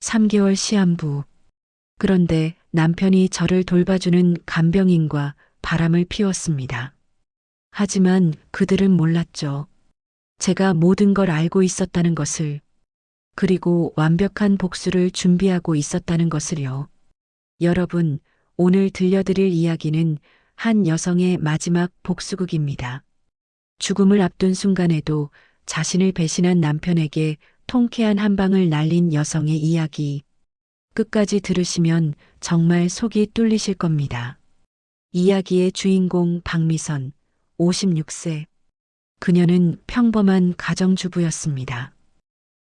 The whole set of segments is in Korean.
3개월 시한부. 그런데 남편이 저를 돌봐주는 간병인과 바람을 피웠습니다. 하지만 그들은 몰랐죠. 제가 모든 걸 알고 있었다는 것을, 그리고 완벽한 복수를 준비하고 있었다는 것을요. 여러분, 오늘 들려드릴 이야기는 한 여성의 마지막 복수극입니다. 죽음을 앞둔 순간에도 자신을 배신한 남편에게 통쾌한 한 방을 날린 여성의 이야기. 끝까지 들으시면 정말 속이 뚫리실 겁니다. 이야기의 주인공 박미선, 56세. 그녀는 평범한 가정주부였습니다.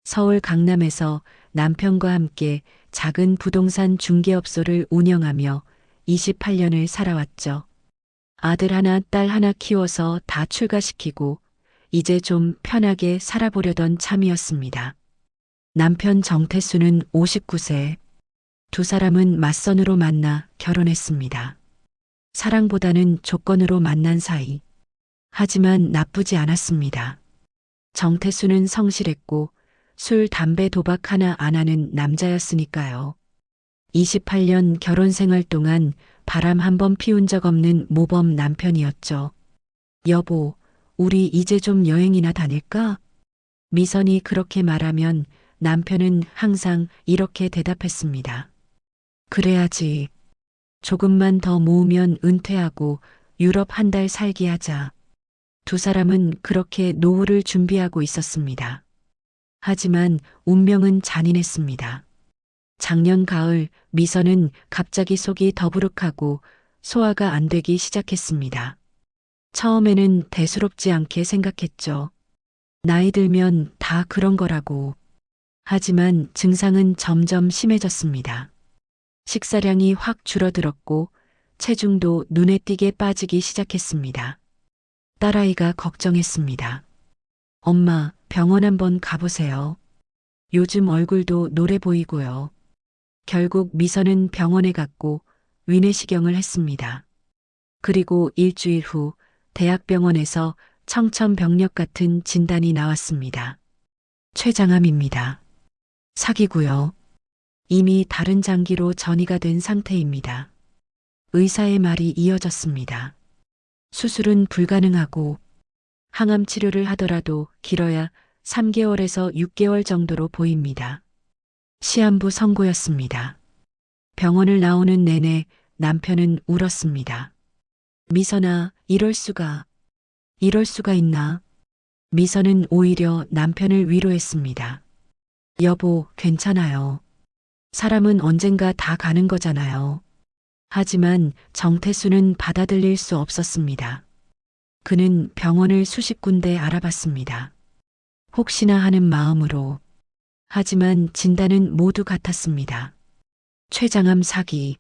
서울 강남에서 남편과 함께 작은 부동산 중개업소를 운영하며 28년을 살아왔죠. 아들 하나, 딸 하나 키워서 다 출가시키고 이제 좀 편하게 살아보려던 참이었습니다. 남편 정태수는 59세. 두 사람은 맞선으로 만나 결혼했습니다. 사랑보다는 조건으로 만난 사이. 하지만 나쁘지 않았습니다. 정태수는 성실했고 술, 담배, 도박 하나 안 하는 남자였으니까요. 28년 결혼 생활 동안 바람 한 번 피운 적 없는 모범 남편이었죠. 여보, 우리 이제 좀 여행이나 다닐까? 미선이 그렇게 말하면 남편은 항상 이렇게 대답했습니다. 그래야지. 조금만 더 모으면 은퇴하고 유럽 한 달 살기 하자. 두 사람은 그렇게 노후를 준비하고 있었습니다. 하지만 운명은 잔인했습니다. 작년 가을 미선은 갑자기 속이 더부룩하고 소화가 안 되기 시작했습니다. 처음에는 대수롭지 않게 생각했죠. 나이 들면 다 그런 거라고. 하지만 증상은 점점 심해졌습니다. 식사량이 확 줄어들었고 체중도 눈에 띄게 빠지기 시작했습니다. 딸아이가 걱정했습니다. 엄마, 병원 한번 가보세요. 요즘 얼굴도 노래 보이고요. 결국 미선은 병원에 갔고 위내시경을 했습니다. 그리고 일주일 후 대학병원에서 청천벽력 같은 진단이 나왔습니다. 췌장암입니다. 사기고요. 이미 다른 장기로 전이가 된 상태입니다. 의사의 말이 이어졌습니다. 수술은 불가능하고 항암 치료를 하더라도 길어야 3개월에서 6개월 정도로 보입니다. 시한부 선고였습니다. 병원을 나오는 내내 남편은 울었습니다. 미선아, 이럴 수가 있나? 미선은 오히려 남편을 위로했습니다. 여보, 괜찮아요. 사람은 언젠가 다 가는 거잖아요. 하지만 정태수는 받아들일 수 없었습니다. 그는 병원을 수십 군데 알아봤습니다. 혹시나 하는 마음으로. 하지만 진단은 모두 같았습니다. 췌장암 사기,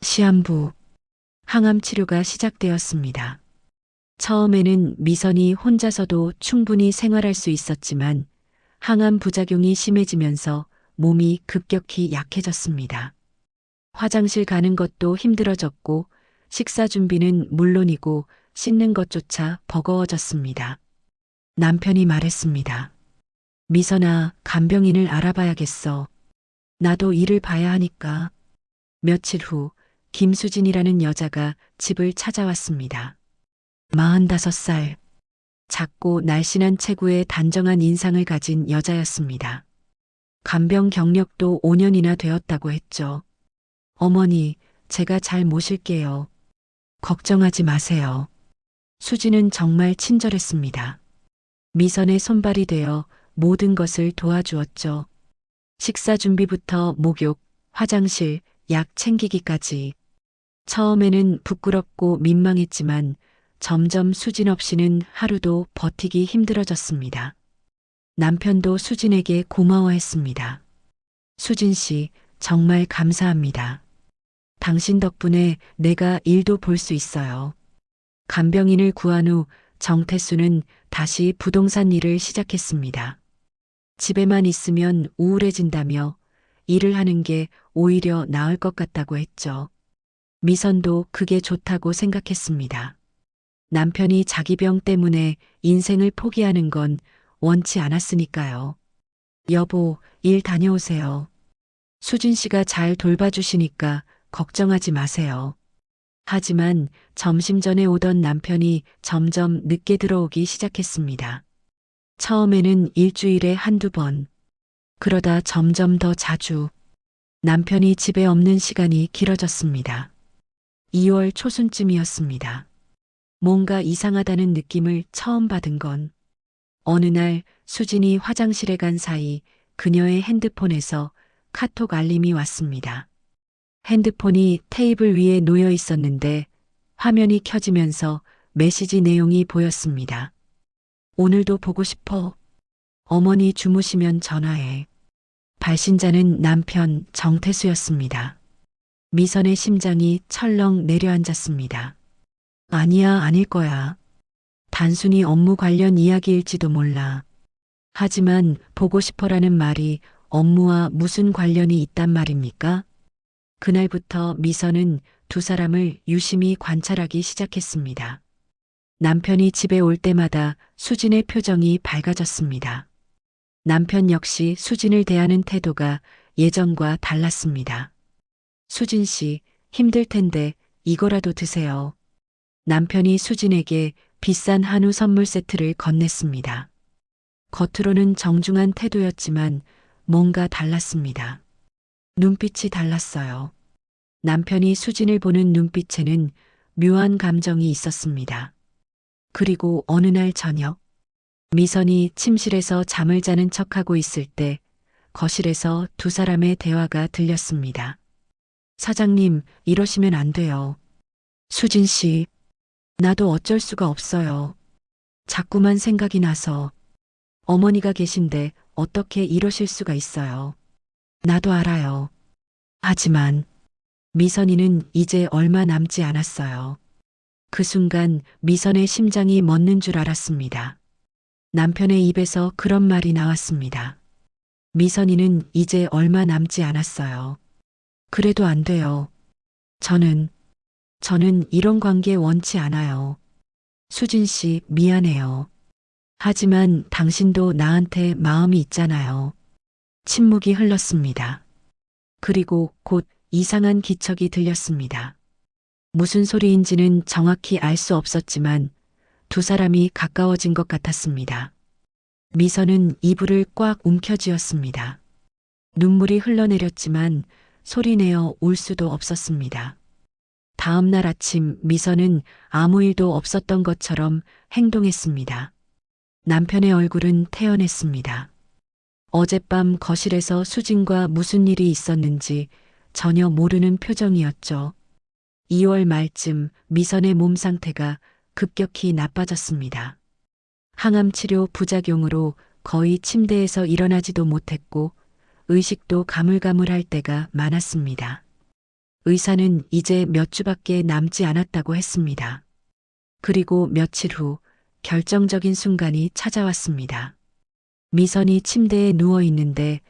시한부, 항암 치료가 시작되었습니다. 처음에는 미선이 혼자서도 충분히 생활할 수 있었지만 항암 부작용이 심해지면서 몸이 급격히 약해졌습니다. 화장실 가는 것도 힘들어졌고 식사 준비는 물론이고 씻는 것조차 버거워졌습니다. 남편이 말했습니다. 미선아, 간병인을 알아봐야겠어. 나도 일을 봐야 하니까. 며칠 후 김수진이라는 여자가 집을 찾아왔습니다. 45살. 작고 날씬한 체구에 단정한 인상을 가진 여자였습니다. 간병 경력도 5년이나 되었다고 했죠. 어머니, 제가 잘 모실게요. 걱정하지 마세요. 수진은 정말 친절했습니다. 미선의 손발이 되어 모든 것을 도와주었죠. 식사 준비부터 목욕, 화장실, 약 챙기기까지. 처음에는 부끄럽고 민망했지만 점점 수진 없이는 하루도 버티기 힘들어졌습니다. 남편도 수진에게 고마워했습니다. 수진 씨, 정말 감사합니다. 당신 덕분에 내가 일도 볼 수 있어요. 간병인을 구한 후 정태수는 다시 부동산 일을 시작했습니다. 집에만 있으면 우울해진다며 일을 하는 게 오히려 나을 것 같다고 했죠. 미선도 그게 좋다고 생각했습니다. 남편이 자기 병 때문에 인생을 포기하는 건 원치 않았으니까요. 여보, 일 다녀오세요. 수진 씨가 잘 돌봐주시니까 걱정하지 마세요. 하지만 점심 전에 오던 남편이 점점 늦게 들어오기 시작했습니다. 처음에는 일주일에 한두 번, 그러다 점점 더 자주 남편이 집에 없는 시간이 길어졌습니다. 2월 초순쯤이었습니다. 뭔가 이상하다는 느낌을 처음 받은 건 어느 날 수진이 화장실에 간 사이 그녀의 핸드폰에서 카톡 알림이 왔습니다. 핸드폰이 테이블 위에 놓여 있었는데 화면이 켜지면서 메시지 내용이 보였습니다. 오늘도 보고 싶어. 어머니 주무시면 전화해. 발신자는 남편 정태수였습니다. 미선의 심장이 철렁 내려앉았습니다. 아니야, 아닐 거야. 단순히 업무 관련 이야기일지도 몰라. 하지만 보고 싶어라는 말이 업무와 무슨 관련이 있단 말입니까? 그날부터 미선은 두 사람을 유심히 관찰하기 시작했습니다. 남편이 집에 올 때마다 수진의 표정이 밝아졌습니다. 남편 역시 수진을 대하는 태도가 예전과 달랐습니다. 수진 씨, 힘들 텐데 이거라도 드세요. 남편이 수진에게 비싼 한우 선물 세트를 건넸습니다. 겉으로는 정중한 태도였지만 뭔가 달랐습니다. 눈빛이 달랐어요. 남편이 수진을 보는 눈빛에는 묘한 감정이 있었습니다. 그리고 어느 날 저녁, 미선이 침실에서 잠을 자는 척하고 있을 때 거실에서 두 사람의 대화가 들렸습니다. 사장님, 이러시면 안 돼요. 수진 씨, 나도 어쩔 수가 없어요. 자꾸만 생각이 나서 어머니가 계신데 어떻게 이러실 수가 있어요. 나도 알아요. 하지만 미선이는 이제 얼마 남지 않았어요. 그 순간 미선의 심장이 멎는 줄 알았습니다. 남편의 입에서 그런 말이 나왔습니다. 미선이는 이제 얼마 남지 않았어요. 그래도 안 돼요. 저는 이런 관계 원치 않아요. 수진 씨, 미안해요. 하지만 당신도 나한테 마음이 있잖아요. 침묵이 흘렀습니다. 그리고 곧 이상한 기척이 들렸습니다. 무슨 소리인지는 정확히 알 수 없었지만 두 사람이 가까워진 것 같았습니다. 미선은 이불을 꽉 움켜쥐었습니다. 눈물이 흘러내렸지만 소리내어 울 수도 없었습니다. 다음 날 아침 미선은 아무 일도 없었던 것처럼 행동했습니다. 남편의 얼굴은 태연했습니다. 어젯밤 거실에서 수진과 무슨 일이 있었는지 전혀 모르는 표정이었죠. 2월 말쯤 미선의 몸 상태가 급격히 나빠졌습니다. 항암 치료 부작용으로 거의 침대에서 일어나지도 못했고 의식도 가물가물할 때가 많았습니다. 의사는 이제 몇 주밖에 남지 않았다고 했습니다. 그리고 며칠 후 결정적인 순간이 찾아왔습니다. 미선이 침대에 누워 있는데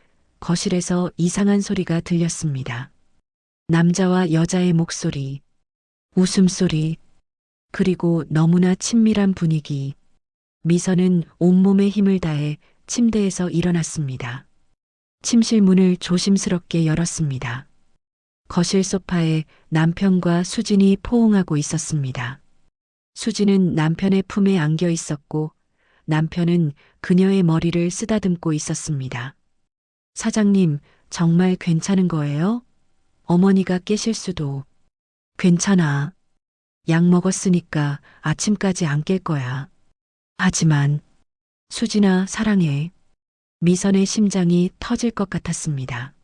거실에서 이상한 소리가 들렸습니다. 남자와 여자의 목소리, 웃음소리, 그리고 너무나 친밀한 분위기. 미선은 온몸에 힘을 다해 침대에서 일어났습니다. 침실 문을 조심스럽게 열었습니다. 거실 소파에 남편과 수진이 포옹하고 있었습니다. 수진은 남편의 품에 안겨 있었고 남편은 그녀의 머리를 쓰다듬고 있었습니다. 사장님, 정말 괜찮은 거예요? 어머니가 깨실 수도. 괜찮아. 약 먹었으니까 아침까지 안 깰 거야. 하지만 수진아, 사랑해. 미선의 심장이 터질 것 같았습니다.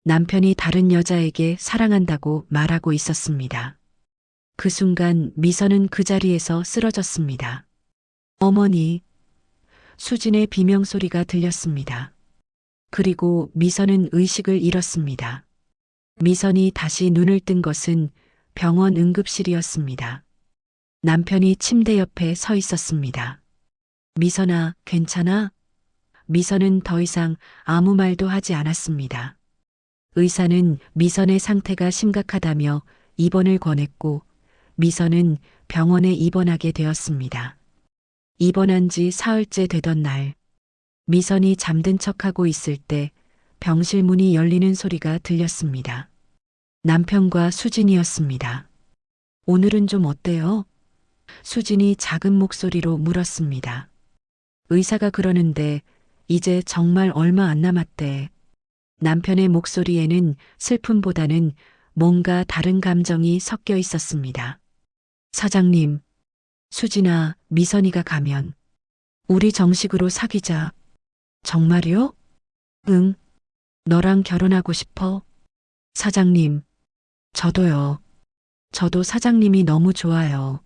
남편이 다른 여자에게 사랑한다고 말하고 있었습니다. 그 순간 미선은 그 자리에서 쓰러졌습니다. 어머니, 수진의 비명소리가 들렸습니다. 그리고 미선은 의식을 잃었습니다. 미선이 다시 눈을 뜬 것은 병원 응급실이었습니다. 남편이 침대 옆에 서 있었습니다. 미선아, 괜찮아? 미선은 더 이상 아무 말도 하지 않았습니다. 의사는 미선의 상태가 심각하다며 입원을 권했고 미선은 병원에 입원하게 되었습니다. 입원한 지 사흘째 되던 날, 미선이 잠든 척하고 있을 때 병실 문이 열리는 소리가 들렸습니다. 남편과 수진이었습니다. 오늘은 좀 어때요? 수진이 작은 목소리로 물었습니다. 의사가 그러는데 이제 정말 얼마 안 남았대. 남편의 목소리에는 슬픔보다는 뭔가 다른 감정이 섞여 있었습니다. 사장님, 수진아, 미선이가 가면 우리 정식으로 사귀자. 정말요? 응. 너랑 결혼하고 싶어? 사장님, 저도요. 저도 사장님이 너무 좋아요.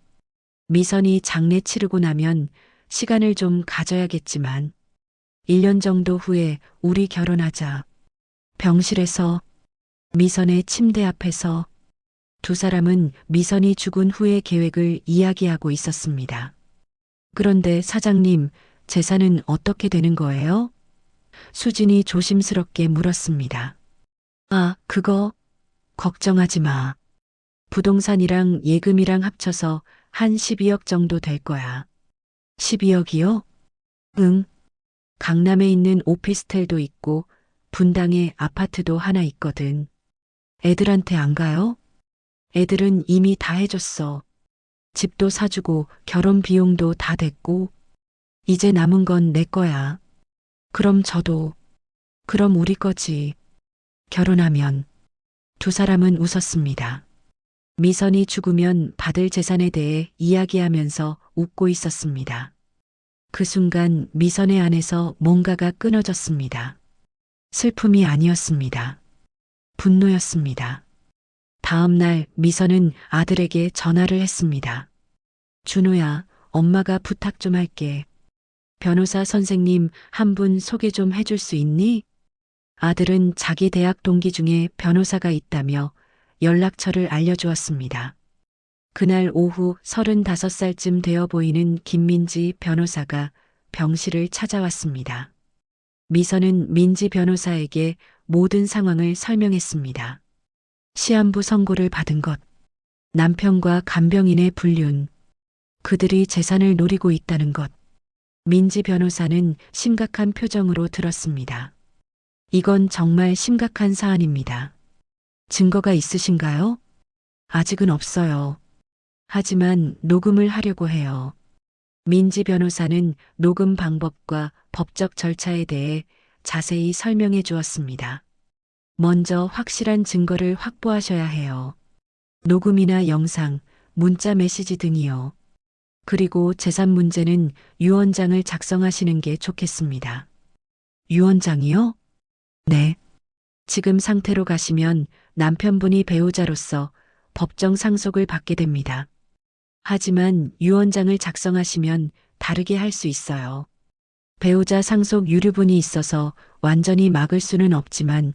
미선이 장례 치르고 나면 시간을 좀 가져야겠지만 1년 정도 후에 우리 결혼하자. 병실에서, 미선의 침대 앞에서 두 사람은 미선이 죽은 후의 계획을 이야기하고 있었습니다. 그런데 사장님, 재산은 어떻게 되는 거예요? 수진이 조심스럽게 물었습니다. 아, 그거 걱정하지 마. 부동산이랑 예금이랑 합쳐서 한 12억 정도 될 거야. 12억이요? 응. 강남에 있는 오피스텔도 있고 분당에 아파트도 하나 있거든. 애들한테 안 가요? 애들은 이미 다 해줬어. 집도 사주고 결혼 비용도 다 됐고 이제 남은 건 내 거야. 그럼 저도. 그럼 우리 거지. 결혼하면. 두 사람은 웃었습니다. 미선이 죽으면 받을 재산에 대해 이야기하면서 웃고 있었습니다. 그 순간 미선의 안에서 뭔가가 끊어졌습니다. 슬픔이 아니었습니다. 분노였습니다. 다음 날 미선은 아들에게 전화를 했습니다. 준호야, 엄마가 부탁 좀 할게. 변호사 선생님 한 분 소개 좀 해줄 수 있니? 아들은 자기 대학 동기 중에 변호사가 있다며 연락처를 알려주었습니다. 그날 오후 35살쯤 되어 보이는 김민지 변호사가 병실을 찾아왔습니다. 미선은 민지 변호사에게 모든 상황을 설명했습니다. 시한부 선고를 받은 것, 남편과 간병인의 불륜, 그들이 재산을 노리고 있다는 것. 민지 변호사는 심각한 표정으로 들었습니다. 이건 정말 심각한 사안입니다. 증거가 있으신가요? 아직은 없어요. 하지만 녹음을 하려고 해요. 민지 변호사는 녹음 방법과 법적 절차에 대해 자세히 설명해 주었습니다. 먼저 확실한 증거를 확보하셔야 해요. 녹음이나 영상, 문자 메시지 등이요. 그리고 재산 문제는 유언장을 작성하시는 게 좋겠습니다. 유언장이요? 네. 지금 상태로 가시면 남편분이 배우자로서 법정 상속을 받게 됩니다. 하지만 유언장을 작성하시면 다르게 할 수 있어요. 배우자 상속 유류분이 있어서 완전히 막을 수는 없지만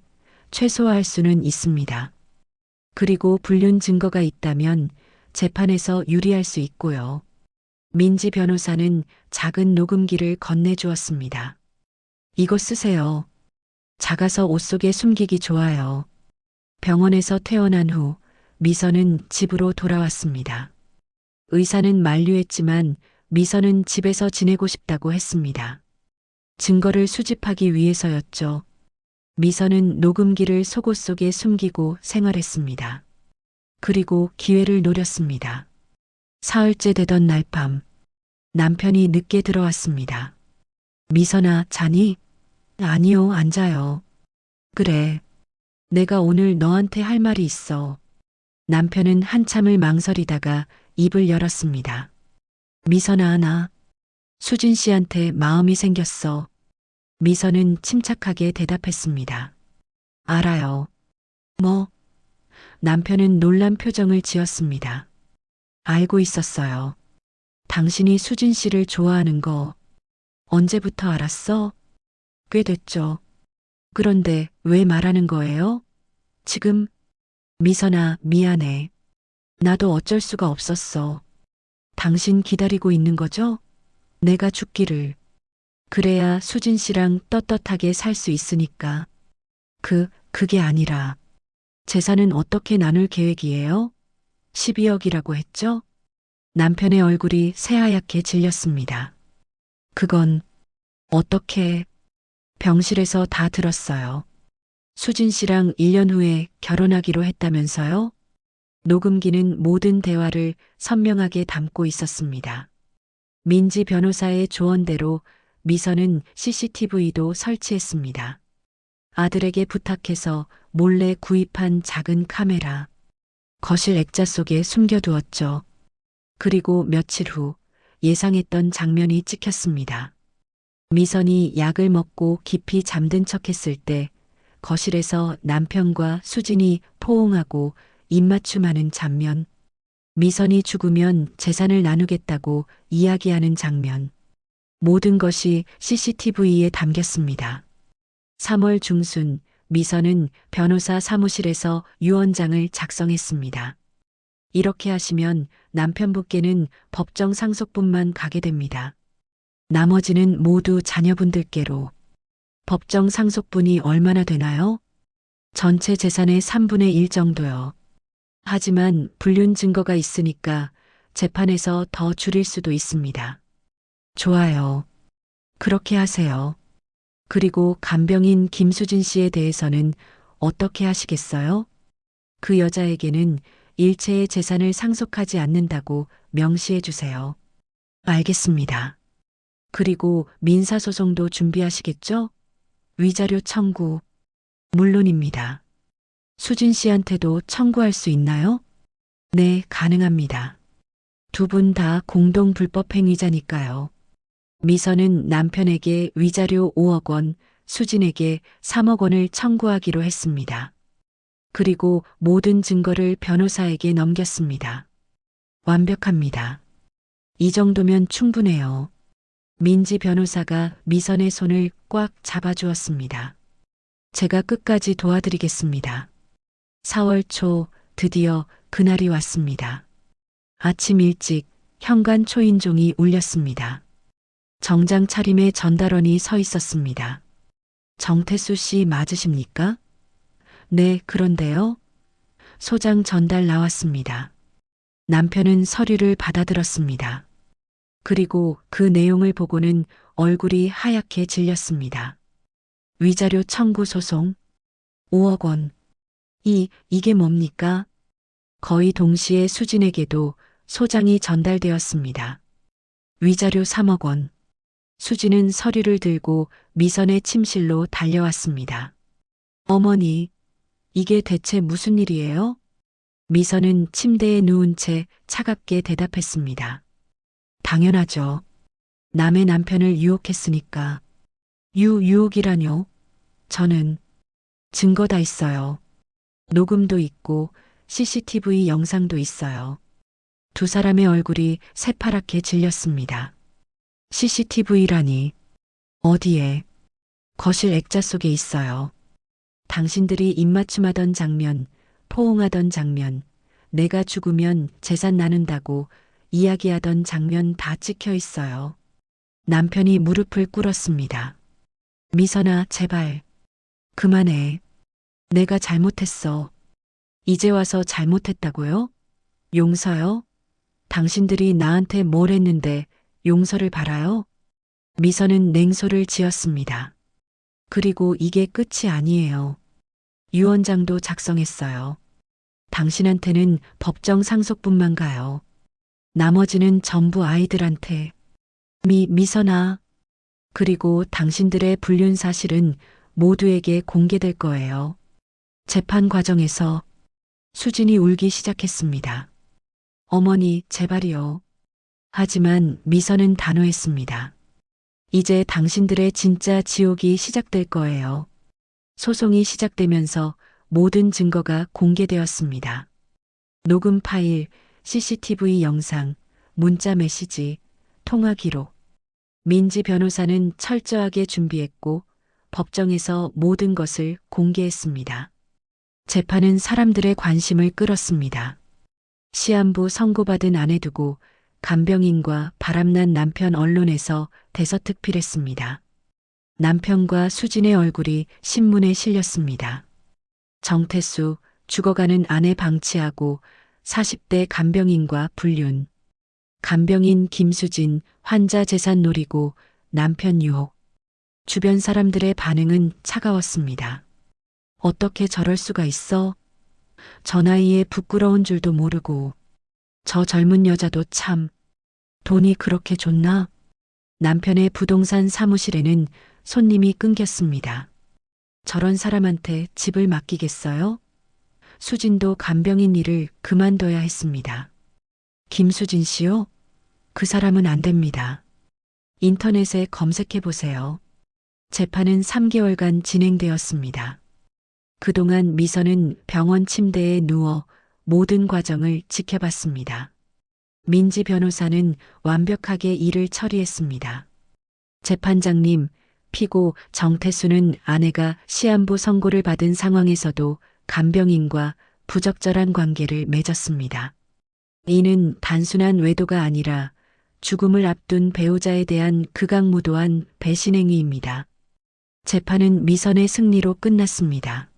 최소화할 수는 있습니다. 그리고 불륜 증거가 있다면 재판에서 유리할 수 있고요. 민지 변호사는 작은 녹음기를 건네주었습니다. 이거 쓰세요. 작아서 옷 속에 숨기기 좋아요. 병원에서 퇴원한 후 미선은 집으로 돌아왔습니다. 의사는 만류했지만 미선은 집에서 지내고 싶다고 했습니다. 증거를 수집하기 위해서였죠. 미선은 녹음기를 속옷 속에 숨기고 생활했습니다. 그리고 기회를 노렸습니다. 사흘째 되던 날 밤, 남편이 늦게 들어왔습니다. 미선아, 자니? 아니요, 안 자요. 그래. 내가 오늘 너한테 할 말이 있어. 남편은 한참을 망설이다가 입을 열었습니다. 미선아, 나 수진 씨한테 마음이 생겼어. 미선은 침착하게 대답했습니다. 알아요. 뭐? 남편은 놀란 표정을 지었습니다. 알고 있었어요. 당신이 수진 씨를 좋아하는 거 언제부터 알았어? 꽤 됐죠. 그런데 왜 말하는 거예요? 지금? 미선아, 미안해. 나도 어쩔 수가 없었어. 당신 기다리고 있는 거죠? 내가 죽기를. 그래야 수진 씨랑 떳떳하게 살 수 있으니까. 그게 아니라. 재산은 어떻게 나눌 계획이에요? 12억이라고 했죠? 남편의 얼굴이 새하얗게 질렸습니다. 그건 어떻게 병실에서 다 들었어요. 수진 씨랑 1년 후에 결혼하기로 했다면서요? 녹음기는 모든 대화를 선명하게 담고 있었습니다. 민지 변호사의 조언대로 미선은 CCTV도 설치했습니다. 아들에게 부탁해서 몰래 구입한 작은 카메라, 거실 액자 속에 숨겨두었죠. 그리고 며칠 후 예상했던 장면이 찍혔습니다. 미선이 약을 먹고 깊이 잠든 척 했을 때 거실에서 남편과 수진이 포옹하고 입맞춤하는 장면, 미선이 죽으면 재산을 나누겠다고 이야기하는 장면, 모든 것이 CCTV에 담겼습니다. 3월 중순 미선은 변호사 사무실에서 유언장을 작성했습니다. 이렇게 하시면 남편분께는 법정 상속분만 가게 됩니다. 나머지는 모두 자녀분들께로. 법정 상속분이 얼마나 되나요? 전체 재산의 3분의 1 정도요. 하지만 불륜 증거가 있으니까 재판에서 더 줄일 수도 있습니다. 좋아요. 그렇게 하세요. 그리고 간병인 김수진 씨에 대해서는 어떻게 하시겠어요? 그 여자에게는 일체의 재산을 상속하지 않는다고 명시해 주세요. 알겠습니다. 그리고 민사소송도 준비하시겠죠? 위자료 청구. 물론입니다. 수진 씨한테도 청구할 수 있나요? 네, 가능합니다. 두 분 다 공동 불법행위자니까요. 미선은 남편에게 위자료 5억 원, 수진에게 3억 원을 청구하기로 했습니다. 그리고 모든 증거를 변호사에게 넘겼습니다. 완벽합니다. 이 정도면 충분해요. 민지 변호사가 미선의 손을 꽉 잡아주었습니다. 제가 끝까지 도와드리겠습니다. 4월 초 드디어 그날이 왔습니다. 아침 일찍 현관 초인종이 울렸습니다. 정장 차림의 전달원이 서 있었습니다. 정태수 씨 맞으십니까? 네, 그런데요. 소장 전달 나왔습니다. 남편은 서류를 받아들었습니다. 그리고 그 내용을 보고는 얼굴이 하얗게 질렸습니다. 위자료 청구 소송 5억 원. 이게 뭡니까? 거의 동시에 수진에게도 소장이 전달되었습니다. 위자료 3억 원. 수진은 서류를 들고 미선의 침실로 달려왔습니다. 어머니, 이게 대체 무슨 일이에요? 미선은 침대에 누운 채 차갑게 대답했습니다. 당연하죠. 남의 남편을 유혹했으니까. 유혹이라뇨? 저는 증거 다 있어요. 녹음도 있고 CCTV 영상도 있어요. 두 사람의 얼굴이 새파랗게 질렸습니다. CCTV라니. 어디에? 거실 액자 속에 있어요. 당신들이 입맞춤하던 장면, 포옹하던 장면, 내가 죽으면 재산 나눈다고 이야기하던 장면 다 찍혀 있어요. 남편이 무릎을 꿇었습니다. 미선아, 제발. 그만해. 내가 잘못했어. 이제 와서 잘못했다고요? 용서요? 당신들이 나한테 뭘 했는데 용서를 바라요? 미선은 냉소를 지었습니다. 그리고 이게 끝이 아니에요. 유언장도 작성했어요. 당신한테는 법정 상속분만 가요. 나머지는 전부 아이들한테. 미선아. 그리고 당신들의 불륜 사실은 모두에게 공개될 거예요. 재판 과정에서 수진이 울기 시작했습니다. 어머니, 제발이요. 하지만 미선은 단호했습니다. 이제 당신들의 진짜 지옥이 시작될 거예요. 소송이 시작되면서 모든 증거가 공개되었습니다. 녹음 파일, CCTV 영상, 문자 메시지, 통화 기록. 민지 변호사는 철저하게 준비했고 법정에서 모든 것을 공개했습니다. 재판은 사람들의 관심을 끌었습니다. 시한부 선고받은 아내 두고 간병인과 바람난 남편 언론에서 대서특필했습니다. 남편과 수진의 얼굴이 신문에 실렸습니다. 정태수, 죽어가는 아내 방치하고 40대 간병인과 불륜. 간병인 김수진, 환자 재산 노리고 남편 유혹. 주변 사람들의 반응은 차가웠습니다. 어떻게 저럴 수가 있어? 저 나이에 부끄러운 줄도 모르고. 저 젊은 여자도 참. 돈이 그렇게 좋나? 남편의 부동산 사무실에는 손님이 끊겼습니다. 저런 사람한테 집을 맡기겠어요? 수진도 간병인 일을 그만둬야 했습니다. 김수진 씨요? 그 사람은 안 됩니다. 인터넷에 검색해 보세요. 재판은 3개월간 진행되었습니다. 그동안 미선은 병원 침대에 누워 모든 과정을 지켜봤습니다. 민지 변호사는 완벽하게 일을 처리했습니다. 재판장님, 피고 정태수는 아내가 시한부 선고를 받은 상황에서도 간병인과 부적절한 관계를 맺었습니다. 이는 단순한 외도가 아니라 죽음을 앞둔 배우자에 대한 극악무도한 배신행위입니다. 재판은 미선의 승리로 끝났습니다.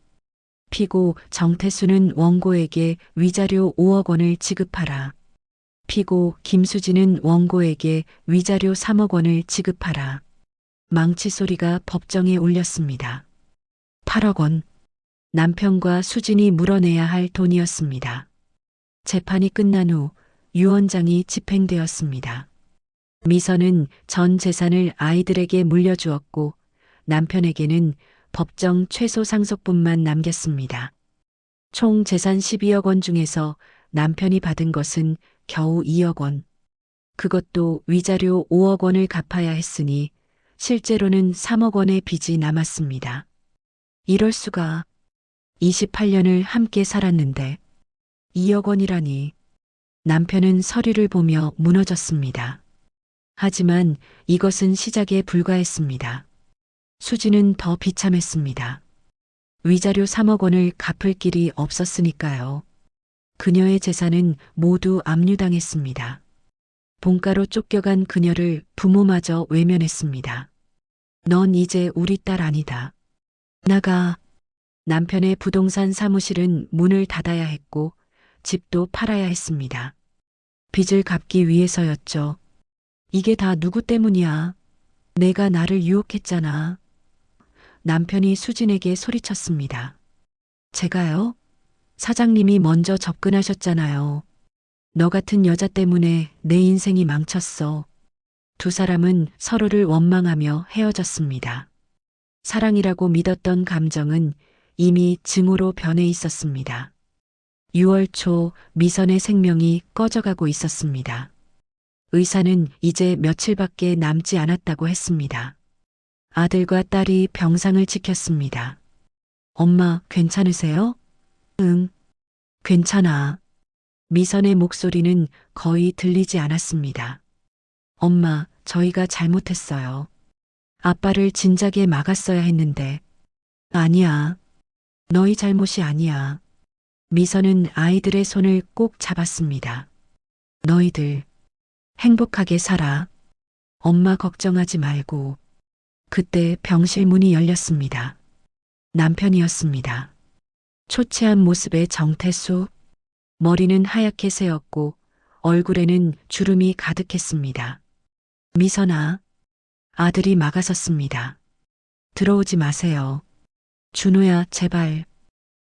피고 정태수는 원고에게 위자료 5억 원을 지급하라. 피고 김수진은 원고에게 위자료 3억 원을 지급하라. 망치 소리가 법정에 울렸습니다. 8억 원. 남편과 수진이 물어내야 할 돈이었습니다. 재판이 끝난 후 유언장이 집행되었습니다. 미선은 전 재산을 아이들에게 물려주었고 남편에게는 법정 최소 상속분만 남겼습니다. 총 재산 12억 원 중에서 남편이 받은 것은 겨우 2억 원. 그것도 위자료 5억 원을 갚아야 했으니 실제로는 3억 원의 빚이 남았습니다. 이럴 수가. 28년을 함께 살았는데 2억 원이라니. 남편은 서류를 보며 무너졌습니다. 하지만 이것은 시작에 불과했습니다. 수지는 더 비참했습니다. 위자료 3억 원을 갚을 길이 없었으니까요. 그녀의 재산은 모두 압류당했습니다. 본가로 쫓겨간 그녀를 부모마저 외면했습니다. 넌 이제 우리 딸 아니다. 나가. 남편의 부동산 사무실은 문을 닫아야 했고 집도 팔아야 했습니다. 빚을 갚기 위해서였죠. 이게 다 누구 때문이야? 내가 나를 유혹했잖아. 남편이 수진에게 소리쳤습니다. 제가요? 사장님이 먼저 접근하셨잖아요. 너 같은 여자 때문에 내 인생이 망쳤어. 두 사람은 서로를 원망하며 헤어졌습니다. 사랑이라고 믿었던 감정은 이미 증오로 변해 있었습니다. 6월 초 미선의 생명이 꺼져가고 있었습니다. 의사는 이제 며칠밖에 남지 않았다고 했습니다. 아들과 딸이 병상을 지켰습니다. 엄마, 괜찮으세요? 응, 괜찮아. 미선의 목소리는 거의 들리지 않았습니다. 엄마, 저희가 잘못했어요. 아빠를 진작에 막았어야 했는데. 아니야. 너희 잘못이 아니야. 미선은 아이들의 손을 꼭 잡았습니다. 너희들 행복하게 살아. 엄마 걱정하지 말고. 그때 병실 문이 열렸습니다. 남편이었습니다. 초췌한 모습의 정태수. 머리는 하얗게 새었고 얼굴에는 주름이 가득했습니다. 미선아. 아들이 막아섰습니다. 들어오지 마세요. 준호야, 제발.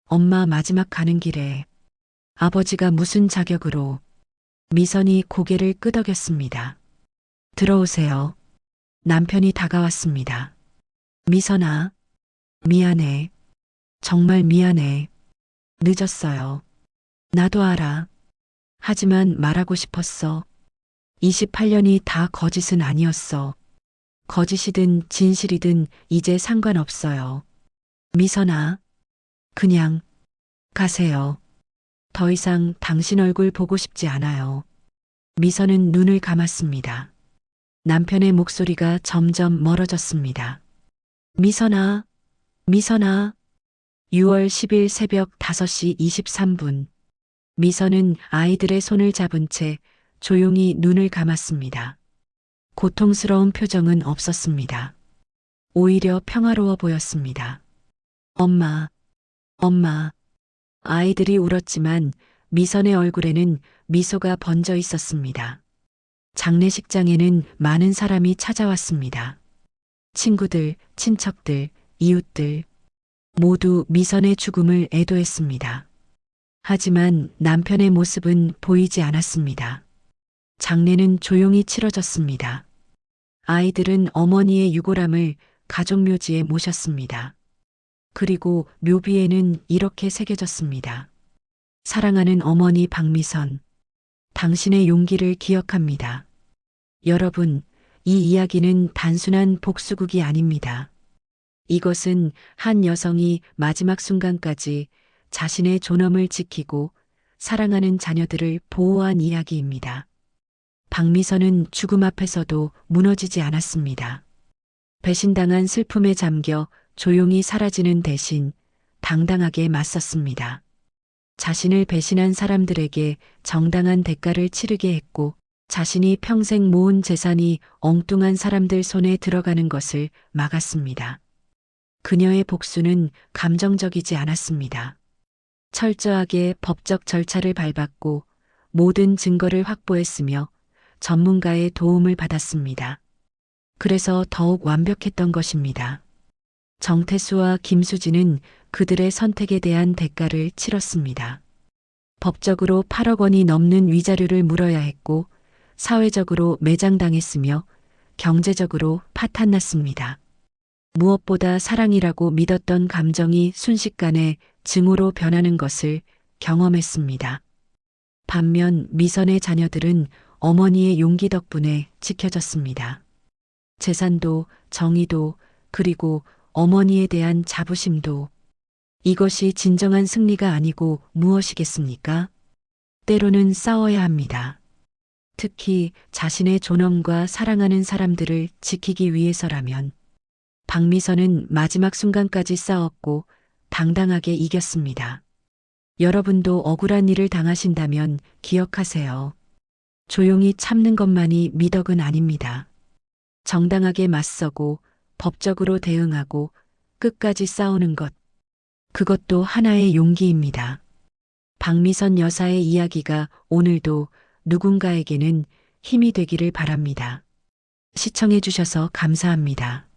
엄마 마지막 가는 길에. 아버지가 무슨 자격으로. 미선이 고개를 끄덕였습니다. 들어오세요. 남편이 다가왔습니다. 미선아. 미안해. 정말 미안해. 늦었어요. 나도 알아. 하지만 말하고 싶었어. 28년이 다 거짓은 아니었어. 거짓이든 진실이든 이제 상관없어요. 미선아. 그냥 가세요. 더 이상 당신 얼굴 보고 싶지 않아요. 미선은 눈을 감았습니다. 남편의 목소리가 점점 멀어졌습니다. 미선아, 미선아. 6월 10일 새벽 5시 23분. 미선은 아이들의 손을 잡은 채 조용히 눈을 감았습니다. 고통스러운 표정은 없었습니다. 오히려 평화로워 보였습니다. 엄마, 엄마. 아이들이 울었지만 미선의 얼굴에는 미소가 번져 있었습니다. 장례식장에는 많은 사람이 찾아왔습니다. 친구들, 친척들, 이웃들. 모두 미선의 죽음을 애도했습니다. 하지만 남편의 모습은 보이지 않았습니다. 장례는 조용히 치러졌습니다. 아이들은 어머니의 유골함을 가족묘지에 모셨습니다. 그리고 묘비에는 이렇게 새겨졌습니다. 사랑하는 어머니 박미선, 당신의 용기를 기억합니다. 여러분, 이 이야기는 단순한 복수극이 아닙니다. 이것은 한 여성이 마지막 순간까지 자신의 존엄을 지키고 사랑하는 자녀들을 보호한 이야기입니다. 박미선은 죽음 앞에서도 무너지지 않았습니다. 배신당한 슬픔에 잠겨 조용히 사라지는 대신 당당하게 맞섰습니다. 자신을 배신한 사람들에게 정당한 대가를 치르게 했고 자신이 평생 모은 재산이 엉뚱한 사람들 손에 들어가는 것을 막았습니다. 그녀의 복수는 감정적이지 않았습니다. 철저하게 법적 절차를 밟았고 모든 증거를 확보했으며 전문가의 도움을 받았습니다. 그래서 더욱 완벽했던 것입니다. 정태수와 김수진은 그들의 선택에 대한 대가를 치렀습니다. 법적으로 8억 원이 넘는 위자료를 물어야 했고 사회적으로 매장당했으며 경제적으로 파탄났습니다. 무엇보다 사랑이라고 믿었던 감정이 순식간에 증오로 변하는 것을 경험했습니다. 반면 미선의 자녀들은 어머니의 용기 덕분에 지켜졌습니다. 재산도 정의도 그리고 어머니에 대한 자부심도 이것이 진정한 승리가 아니고 무엇이겠습니까? 때로는 싸워야 합니다. 특히 자신의 존엄과 사랑하는 사람들을 지키기 위해서라면 박미선은 마지막 순간까지 싸웠고 당당하게 이겼습니다. 여러분도 억울한 일을 당하신다면 기억하세요. 조용히 참는 것만이 미덕은 아닙니다. 정당하게 맞서고 법적으로 대응하고 끝까지 싸우는 것. 그것도 하나의 용기입니다. 박미선 여사의 이야기가 오늘도 누군가에게는 힘이 되기를 바랍니다. 시청해 주셔서 감사합니다.